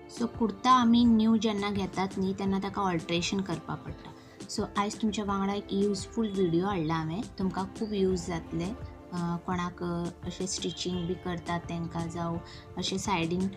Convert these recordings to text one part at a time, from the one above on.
So kurta आमी new जेन्ना घेतात न्ही तेन्ना ताका ऑल्ट्रेशन करपा पडटा. सो आयज तुमच्या वांगडा एक युजफूल व्हिडिओ हाडला हांवें, तुमकां खूब यूज जातले. कोणाक अशें स्टिचींग बी करतात तांकां, जावं अशें सायडीन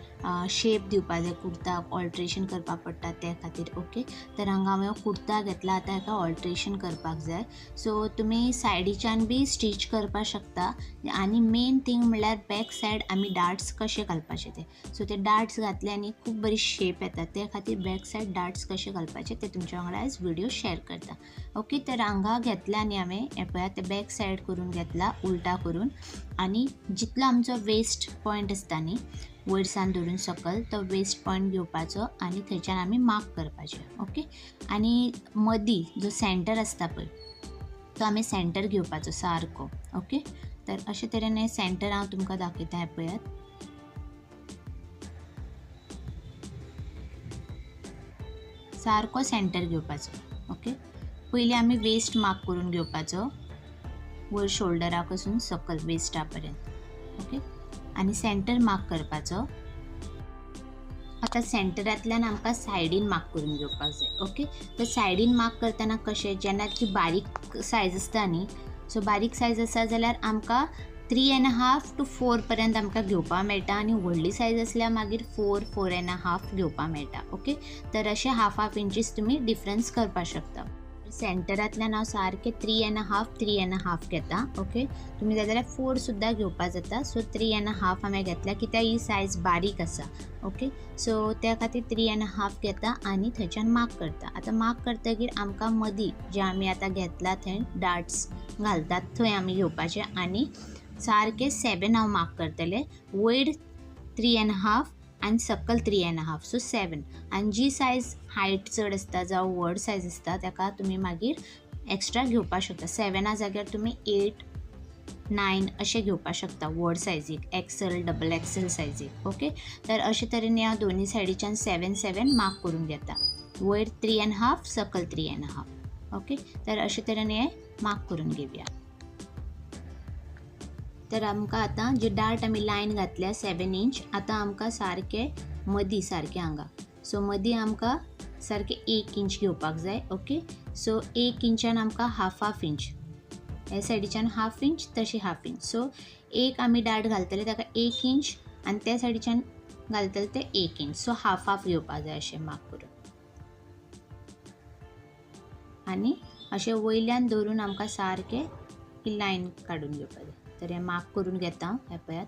शेप दिवपा जाय कुर्ताक, ऑल्ट्रेशन करपा पडटा त्या खातीर. ओके, तर हांगा हांवें कुर्ता घेतला, आतां हाका ऑल्ट्रेशन करपाक जाय. सो तुमी सायडीच्यान बी स्टीच करपाक शकता. आनी मेन थिंग म्हणल्यार बॅक सायड आमी डार्ट्स कशे घालपाचे ते. सो ते डार्ट्स घातल्यानी खूब बरी शेप येता, त्या खातीर बॅक सायड डार्ट्स कशे घालपाचे ते तुमच्या वांगडा आयज व्हिडिओ शेअर करता. ओके, तर हांगा घेतला न्ही हांवें हें पळयात, ते बॅक सायड करून घेतला उलटा करून. आनी जितलो आमचो वेस्ट पॉयंट आसता न्ही वयरसान धरून सकयल, तो वेस्ट पॉयंट घेवपाचो आनी थंयच्यान आमी मार्क करपाचें. ओके, आनी मदीं जो सेंटर आसता पळय तो आमी सेंटर घेवपाचो सारको. ओके, तर अशे तरेन हें सेंटर हांव तुमकां दाखयता. हें पळयात, सारको सेंटर घेवपाचो. ओके, पयलीं आमी वेस्ट मार्क करून घेवपाचो, वयर शोल्डरा पासून सकयल वेस्टा पर्यंत. ओके, आनी सेंटर मार्क करपाचो. आतां सेंटरांतल्यान आमकां सायडीन मार्क करून घेवपाक जाय. ओके, तर सायडीन मार्क करतना कशें, जेन्ना ती बारीक सायज आसता न्ही, सो बारीक सायज आसा जाल्यार आमकां 3.5 to 4 पर्यंत आमकां घेवपाक मेळटा, आनी व्हडली सायज आसल्यार मागीर 4.5 घेवपाक मेळटा. ओके, तर अशे हाफ इंचीस तुमी डिफरन्स करपाक शकता. सेंटरांतल्यान हांव सारकें 3.5 घेता. ओके, तुमी जाय जाल्यार 4 सुद्दां घेवपा जाता. सो 3.5 हांवें घेतल्या, कित्याक ही सायज बारीक आसा. ओके, सो त्या खातीर 3.5 घेता आनी थंयच्यान मार्क करता. आतां मार्क करतकीर आमकां मदीं जे आमी आतां घेतला थंय डार्ट्स घालतात थंय आमी घेवपाचे, आनी सारके 7 हांव मार्क करतलें. वयर 3.5 आनी सकयल 3.5, सो 7. आनी जी सायज हायट चड आसता जावं व्हड सायज आसता ताका तुमी मागीर एक्स्ट्रा घेवपाक शकता. 7 जाग्यार तुमी 8, 9 अशें घेवपाक शकता व्हड सायजीक, एक्सल, डबल एक्सल सायजीक. ओके, तर अशे तरेन हांव दोनी सायडीच्यान 7 मार्क करून घेता. वयर 3.5, सकयल 3.5. ओके, तर अशे तरेन हें मार्क करून घेवया. तर आमकां आतां जे डार्ट आमी लायन घातल्या 7 इंच, आतां आमकां सारके मदीं सारकें हांगा, सो मदीं आमकां सारकें 1 इंच घेवपाक जाय. ओके, सो 1 इंचान आमकां हाफ इंच, हे सायडीच्यान हाफ इंच, तशी हाफ इंच. सो एक आमी डार्ट घालतले ताका 1 इंच आनी त्या सायडीच्यान घालतले ते 1 इंच. सो हाफ घेवपाक जाय अशें मार्क करून. आनी अशें वयल्यान धरून आमकां सारकें ही लायन काडून घेवपाक जाय. तर हें मार्क करून घेता. हें पळयात,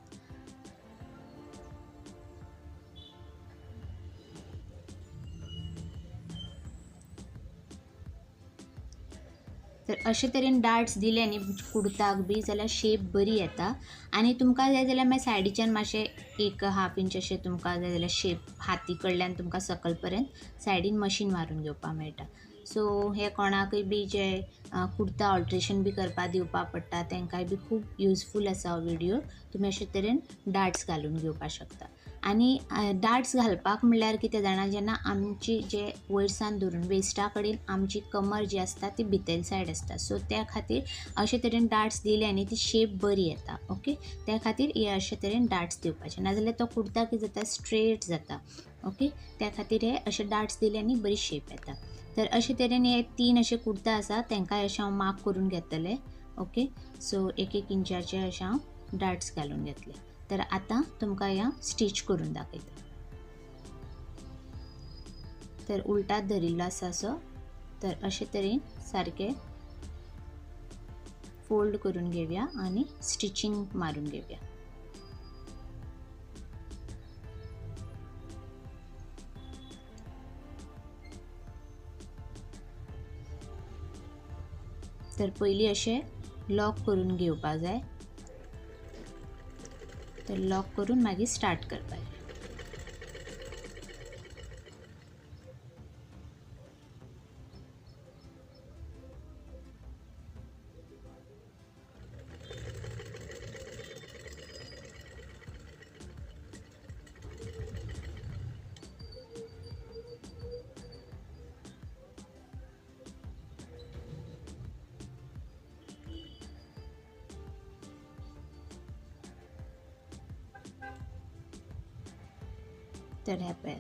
तर अशे तरेन डार्ट्स दिले न्ही कुर्ताक बी जाल्यार शेप बरी येता. आनी तुमकां जाय जाल्यार मागीर सायडीच्यान मातशें 1 हाफ इंच अशें तुमकां जाय जाल्यार शेप हाती कडल्यान तुमकां सकयल पर्यंत सायडीन मशीन मारून घेवपाक मेळटा. सो हे कोणाकय बी जे कुर्ता ऑल्ट्रेशन बी करपाक दिवपाक पडटा तांकांय बी खूब युजफूल आसा हो व्हिडिओ. तुमी अशे तरेन डार्ट्स घालून घेवपाक शकता. आनी डार्ट्स घालपाक म्हणल्यार कितें जाणा, जेन्ना आमची जे वयरसान धरून वेस्टा कडेन आमची कमर जी आसता ती भितर सायड आसता, सो त्या खातीर अशे तरेन डार्ट्स दिले न्ही ती शेप बरी येता. ओके, त्या खातीर हे अशे तरेन डार्ट्स दिवपाचे, नाजाल्यार तो कुर्ता कितें जाता, स्ट्रेट जाता. ओके, त्या खातीर हे अशे डार्ट्स दिले न्ही बरी शेप येता. तर अशे तरेन हे 3 अशे कुर्ता आसा, तांकांय अशें हांव मार्क करून घेतले. ओके, सो 1 इंचाचे अशे हांव डार्ट्स घालून घेतले. तर आतां तुमकां ह्या स्टीच करून दाखयता. तर उलटात धरिल्लो आसा असो, तर अशे तरेन सारके फोल्ड करून घेवया आनी स्टिचिंग मारून घेवया. तर पयलीं अशें लॉक करून घेवपाक जाय. तर लॉक करून मागीर स्टार्ट करपाचें. तर हे पळयात,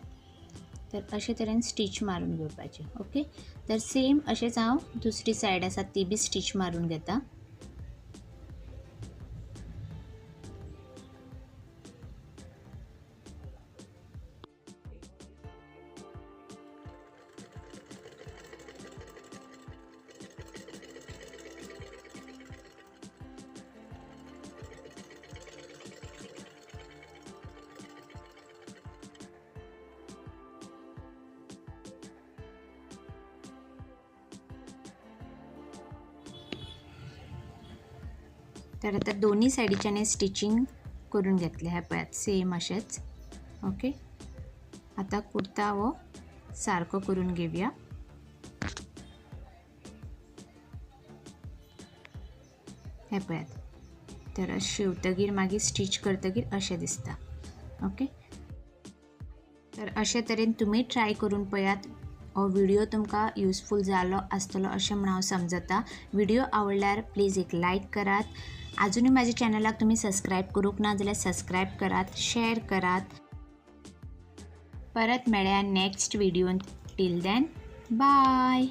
तर अशे तरेन स्टीच मारून घेवपाचे. ओके, तर सेम अशेंच हांव दुसरी सायड आसा ती बी स्टीच मारून घेता. तर आता दोन्ही सायडीच्याने स्टिचिंग करून घेतले. हे पळयात सेम असेच. ओके, आता कुर्ता हो सारको करून घेवया. हे पळयात, तर शिवतगीर मागीर स्टिच करतगीर अशें दिसता. ओके, तर अशे तरेन तुमी ट्राय करून पळयात. हो व्हिडिओ तुमकां युजफूल जालो आसतलो अशें म्हण हांव समजता. व्हिडिओ आवडल्यार प्लीज एक लायक करात. अजूनय माझ्या चॅनलाक तुम्ही सबस्क्राईब करूंक ना जाल्यार सबस्क्राईब करात, शेअर करात. परत मेळया नेक्स्ट व्हिडिओन. Till then bye.